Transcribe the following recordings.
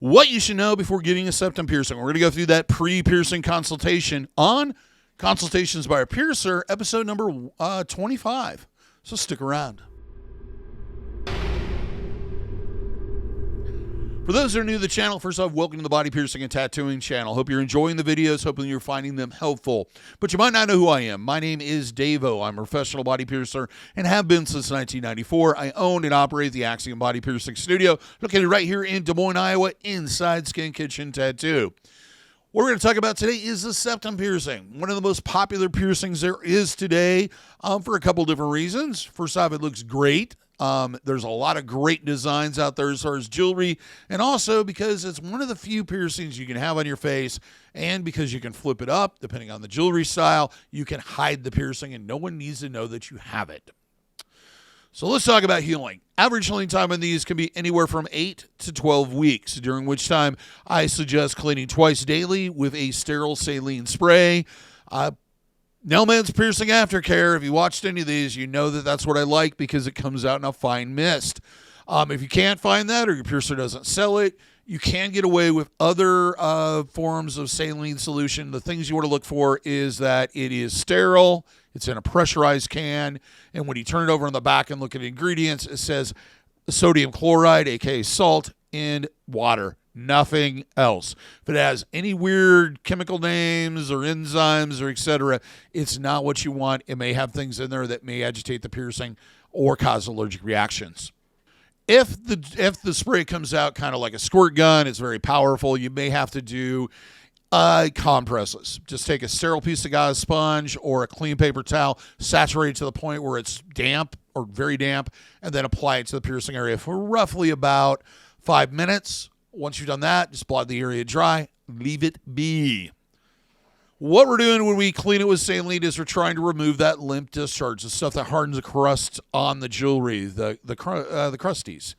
What you should know before getting a septum piercing. We're going to go through that pre-piercing consultation on Consultations by a Piercer, episode number 25. So stick around. For those that are new to the channel, first off, welcome to the Body Piercing and Tattooing channel. Hope you're enjoying the videos, hoping you're finding them helpful. But you might not know who I am. My name is DaVo. I'm a professional body piercer and have been since 1994. I own and operate the Axiom Body Piercing Studio, located right here in Des Moines, Iowa, inside Skin Kitchen Tattoo. What we're going to talk about today is the septum piercing, one of the most popular piercings there is today for a couple different reasons. First off, it looks great. There's a lot of great designs out there as far as jewelry, and also because it's one of the few piercings you can have on your face, and because you can flip it up depending on the jewelry style, you can hide the piercing and no one needs to know that you have it. So let's talk about healing. Average healing time on these can be anywhere from 8 to 12 weeks, during which time I suggest cleaning twice daily with a sterile saline spray. Nailman's Piercing Aftercare, if you watched any of these, you know that that's what I like because it comes out in a fine mist. If you can't find that or your piercer doesn't sell it, you can get away with other forms of saline solution. The things you want to look for is that it is sterile, it's in a pressurized can, and when you turn it over on the back and look at the ingredients, it says sodium chloride, aka salt, and water. Nothing else. If it has any weird chemical names or enzymes or etc., it's not what you want. It may have things in there that may agitate the piercing or cause allergic reactions. If the spray comes out kind of like a squirt gun, it's very powerful, you may have to do compresses. Just take a sterile piece of gauze sponge or a clean paper towel, saturate it to the point where it's damp or very damp, and then apply it to the piercing area for roughly about 5 minutes. Once you've done that, just blot the area dry, leave it be. What we're doing when we clean it with saline is we're trying to remove that limp discharge, the stuff that hardens the crust on the jewelry, the crusties.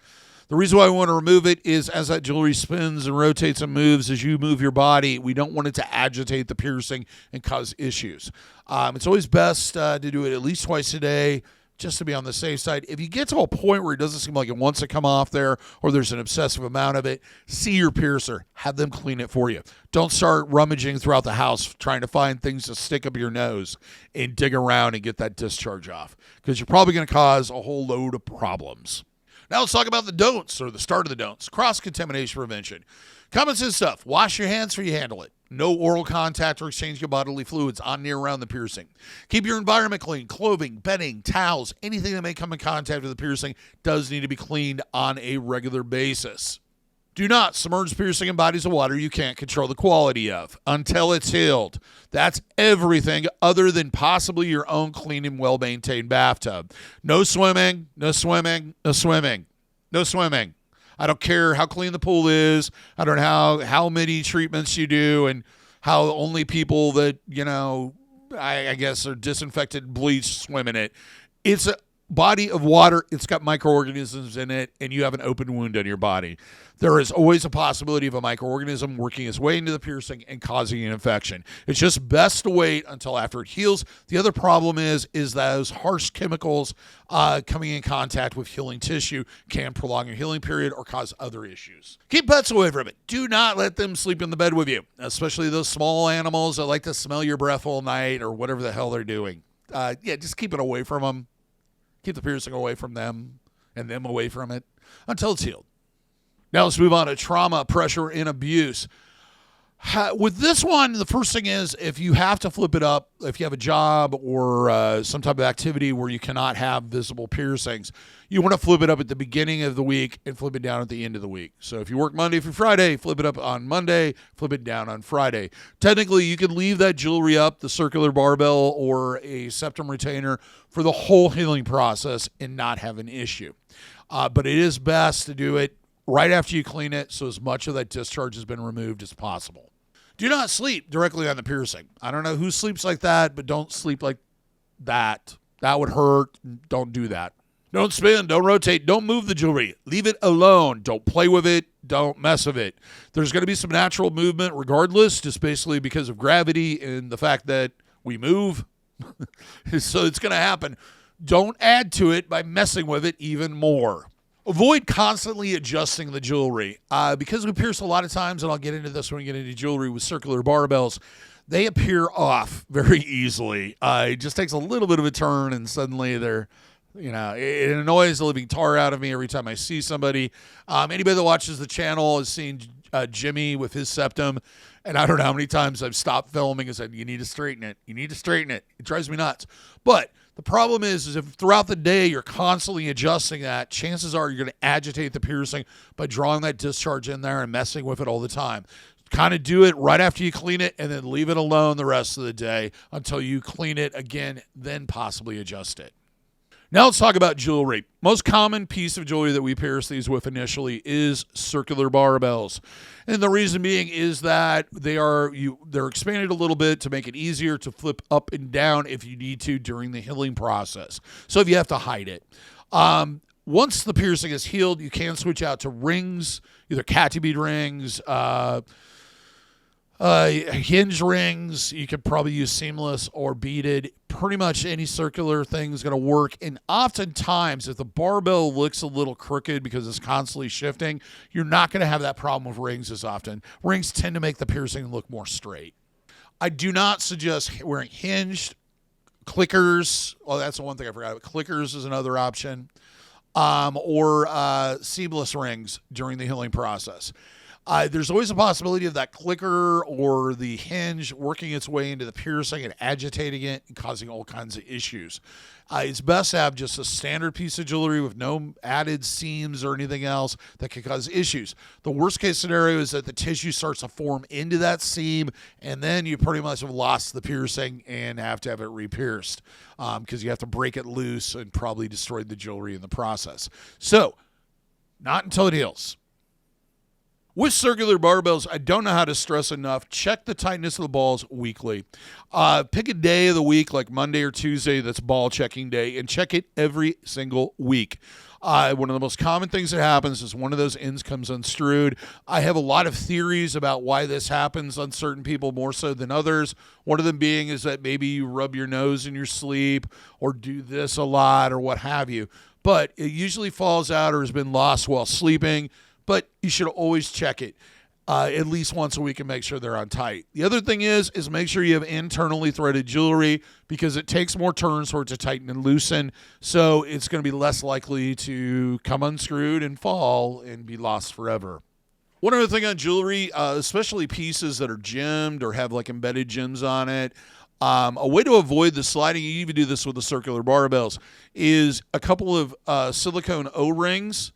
The reason why we want to remove it is as that jewelry spins and rotates and moves, as you move your body, we don't want it to agitate the piercing and cause issues. It's always best to do it at least twice a day, just to be on the safe side. If you get to a point where it doesn't seem like it wants to come off there, or there's an obsessive amount of it, see your piercer. Have them clean it for you. Don't start rummaging throughout the house trying to find things to stick up your nose and dig around and get that discharge off, because you're probably going to cause a whole load of problems. Now let's talk about the don'ts, or the start of the don'ts. Cross-contamination prevention. Common sense stuff. Wash your hands before you handle it. No oral contact or exchange of bodily fluids on, near, around the piercing. Keep your environment clean. Clothing, bedding, towels, anything that may come in contact with the piercing does need to be cleaned on a regular basis. Do not submerge piercing in bodies of water you can't control the quality of until it's healed. That's everything other than possibly your own clean and well-maintained bathtub. No swimming, no swimming, no swimming, no swimming. I don't care how clean the pool is. I don't know how many treatments you do and how only people that, I guess are disinfected, bleached, swim in it. It's a body of water. It's got microorganisms in it, and you have an open wound on your body. There is always a possibility of a microorganism working its way into the piercing and causing an infection. It's just best to wait until after it heals. The other problem is those harsh chemicals coming in contact with healing tissue can prolong your healing period or cause other issues. Keep pets away from it. Do not let them sleep in the bed with you, especially those small animals that like to smell your breath all night or whatever the hell they're doing. Just keep it away from them. Keep the piercing away from them and them away from it until it's healed. Now let's move on to trauma, pressure, and abuse. With this one, the first thing is if you have to flip it up, if you have a job or some type of activity where you cannot have visible piercings, you want to flip it up at the beginning of the week and flip it down at the end of the week. So if you work Monday through Friday, flip it up on Monday, flip it down on Friday. Technically, you can leave that jewelry up, the circular barbell or a septum retainer, for the whole healing process and not have an issue. But it is best to do it right after you clean it, so as much of that discharge has been removed as possible. Do not sleep directly on the piercing. I don't know who sleeps like that, but don't sleep like that. That would hurt. Don't do that. Don't spin, don't rotate, don't move the jewelry. Leave it alone. Don't play with it. Don't mess with it. There's going to be some natural movement regardless, just basically because of gravity and the fact that we move. So it's going to happen. Don't add to it by messing with it even more. Avoid constantly adjusting the jewelry. Because we pierce a lot of times, and I'll get into this when we get into jewelry with circular barbells, they appear off very easily. It just takes a little bit of a turn, and suddenly they're, it annoys the living tar out of me every time I see somebody. Anybody that watches the channel has seen Jimmy with his septum, and I don't know how many times I've stopped filming and said, you need to straighten it. You need to straighten it. It drives me nuts. But the problem is if throughout the day you're constantly adjusting that, chances are you're going to agitate the piercing by drawing that discharge in there and messing with it all the time. Kind of do it right after you clean it and then leave it alone the rest of the day until you clean it again, then possibly adjust it. Now let's talk about jewelry. Most common piece of jewelry that we pierce these with initially is circular barbells. And the reason being is that they're expanded a little bit to make it easier to flip up and down if you need to during the healing process. So if you have to hide it. Once the piercing is healed, you can switch out to rings, either cat bead rings, hinge rings. You could probably use seamless or beaded. Pretty much any circular thing is going to work. And oftentimes, if the barbell looks a little crooked because it's constantly shifting, you're not going to have that problem with rings as often. Rings tend to make the piercing look more straight. I do not suggest wearing hinged clickers. Oh, that's the one thing I forgot. Clickers is another option. Or seamless rings during the healing process. There's always a possibility of that clicker or the hinge working its way into the piercing and agitating it and causing all kinds of issues. It's best to have just a standard piece of jewelry with no added seams or anything else that could cause issues. The worst case scenario is that the tissue starts to form into that seam, and then you pretty much have lost the piercing and have to have it re-pierced because you have to break it loose and probably destroy the jewelry in the process. So, not until it heals. With circular barbells, I don't know how to stress enough, check the tightness of the balls weekly. Pick a day of the week, like Monday or Tuesday, that's ball checking day, and check it every single week. One of the most common things that happens is one of those ends comes unscrewed. I have a lot of theories about why this happens on certain people more so than others. One of them being is that maybe you rub your nose in your sleep or do this a lot or what have you. But it usually falls out or has been lost while sleeping. But you should always check it at least once a week and make sure they're on tight. The other thing is make sure you have internally threaded jewelry because it takes more turns for it to tighten and loosen. So it's going to be less likely to come unscrewed and fall and be lost forever. One other thing on jewelry, especially pieces that are gemmed or have like embedded gems on it, a way to avoid the sliding, you even do this with the circular barbells, is a couple of silicone O-rings.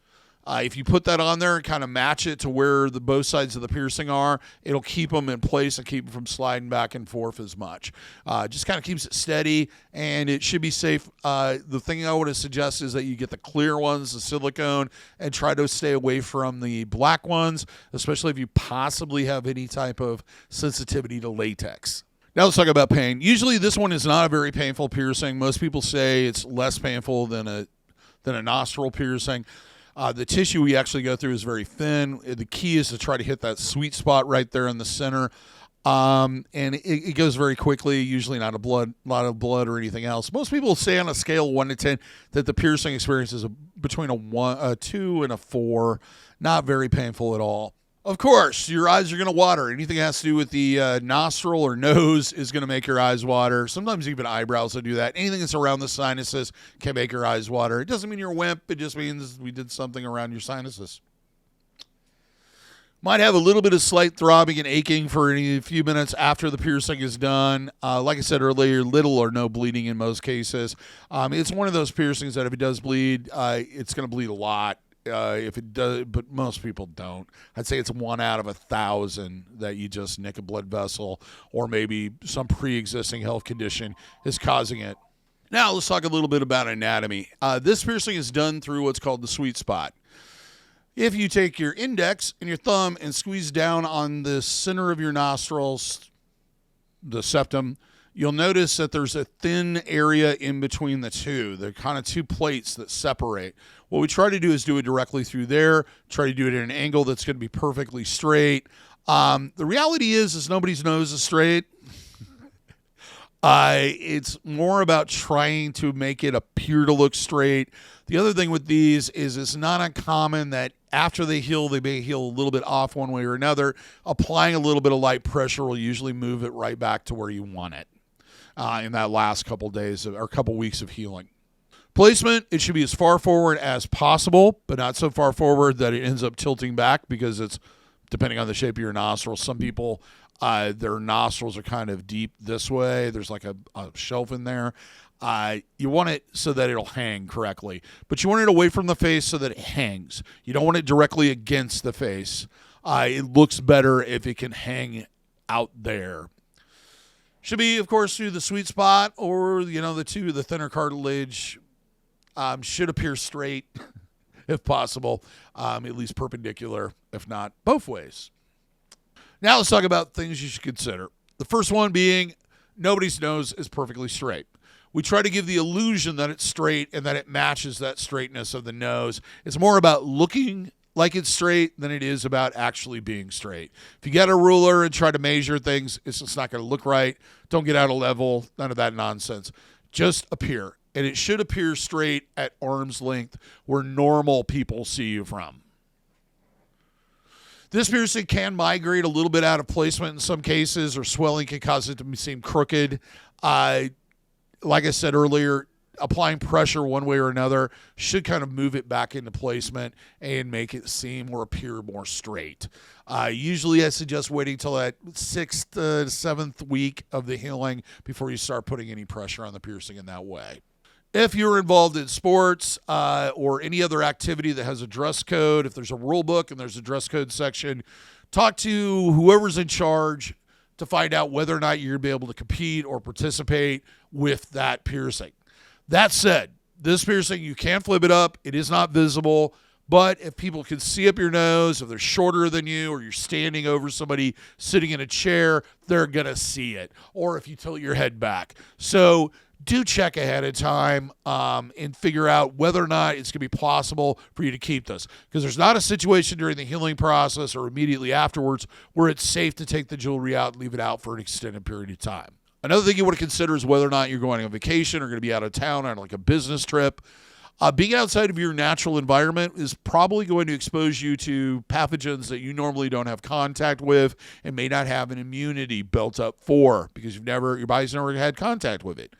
If you put that on there and kind of match it to where the both sides of the piercing are, it'll keep them in place and keep them from sliding back and forth as much. Just kind of keeps it steady, and it should be safe. The thing I want to suggest is that you get the clear ones, the silicone, and try to stay away from the black ones, especially if you possibly have any type of sensitivity to latex. Now let's talk about pain. Usually this one is not a very painful piercing. Most people say it's less painful than a nostril piercing. The tissue we actually go through is very thin. The key is to try to hit that sweet spot right there in the center. And it goes very quickly, usually not a lot of blood or anything else. Most people say on a scale of 1 to 10 that the piercing experience is between a 2 and a 4. Not very painful at all. Of course, your eyes are going to water. Anything that has to do with the nostril or nose is going to make your eyes water. Sometimes even eyebrows will do that. Anything that's around the sinuses can make your eyes water. It doesn't mean you're a wimp. It just means we did something around your sinuses. Might have a little bit of slight throbbing and aching for a few minutes after the piercing is done. Like I said earlier, little or no bleeding in most cases. It's one of those piercings that if it does bleed, it's going to bleed a lot. If it does, but most people don't. I'd say it's 1 out of 1,000 that you just nick a blood vessel or maybe some pre-existing health condition is causing it. Now let's talk a little bit about anatomy. This piercing is done through what's called the sweet spot. If you take your index and your thumb and squeeze down on the center of your nostrils, the septum, you'll notice that there's a thin area in between the two. They're kind of two plates that separate. What we try to do is do it directly through there, try to do it at an angle that's going to be perfectly straight. The reality is nobody's nose is straight. It's more about trying to make it appear to look straight. The other thing with these is it's not uncommon that after they heal, they may heal a little bit off one way or another. Applying a little bit of light pressure will usually move it right back to where you want it in that last couple days or couple weeks of healing. Placement, it should be as far forward as possible, but not so far forward that it ends up tilting back, because it's depending on the shape of your nostrils. Some people, their nostrils are kind of deep this way. There's like a shelf in there. You want it so that it'll hang correctly, but you want it away from the face so that it hangs. You don't want it directly against the face. It looks better if it can hang out there. Should be, of course, through the sweet spot, or, the thinner cartilage. Should appear straight if possible, at least perpendicular, if not both ways. Now let's talk about things you should consider. The first one being, nobody's nose is perfectly straight. We try to give the illusion that it's straight and that it matches that straightness of the nose. It's more about looking like it's straight than it is about actually being straight. If you get a ruler and try to measure things, it's just not going to look right. Don't get out of level. None of that nonsense. Just appear. And it should appear straight at arm's length where normal people see you from. This piercing can migrate a little bit out of placement in some cases, or swelling can cause it to seem crooked. Like I said earlier, applying pressure one way or another should kind of move it back into placement and make it seem or appear more straight. Usually I suggest waiting till that 6th to 7th week of the healing before you start putting any pressure on the piercing in that way. If you're involved in sports or any other activity that has a dress code, if there's a rule book and there's a dress code section, talk to whoever's in charge to find out whether or not you're going to be able to compete or participate with that piercing. That said, this piercing, you can flip it up. It is not visible, but if people can see up your nose, if they're shorter than you, or you're standing over somebody sitting in a chair, they're going to see it. Or if you tilt your head back. So do check ahead of time and figure out whether or not it's going to be possible for you to keep this. Because there's not a situation during the healing process or immediately afterwards where it's safe to take the jewelry out and leave it out for an extended period of time. Another thing you want to consider is whether or not you're going on vacation or going to be out of town on like a business trip. Being outside of your natural environment is probably going to expose you to pathogens that you normally don't have contact with and may not have an immunity built up for, because your body's never had contact with it.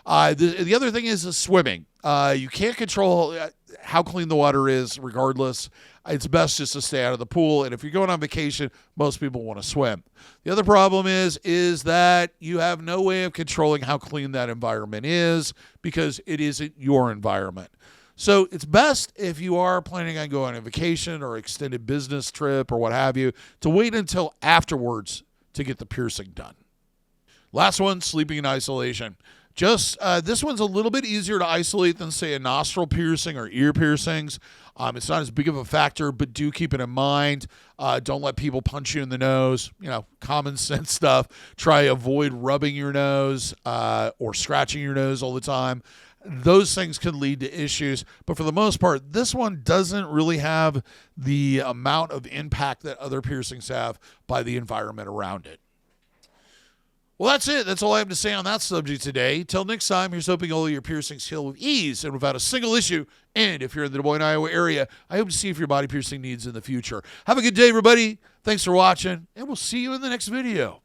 The other thing is swimming. You can't control how clean the water is regardless. It's best just to stay out of the pool. And if you're going on vacation, most people want to swim. The other problem is that you have no way of controlling how clean that environment is, because it isn't your environment. So it's best, if you are planning on going on vacation or extended business trip or what have you, to wait until afterwards to get the piercing done. Last one, sleeping in isolation. This one's a little bit easier to isolate than, say, a nostril piercing or ear piercings. It's not as big of a factor, but do keep it in mind. Don't let people punch you in the nose. Common sense stuff. Try avoid rubbing your nose or scratching your nose all the time. Those things can lead to issues. But for the most part, this one doesn't really have the amount of impact that other piercings have by the environment around it. Well, that's it. That's all I have to say on that subject today. Till next time, here's hoping all of your piercings heal with ease and without a single issue. And if you're in the Des Moines, Iowa area, I hope to see if your body piercing needs in the future. Have a good day, everybody. Thanks for watching, and we'll see you in the next video.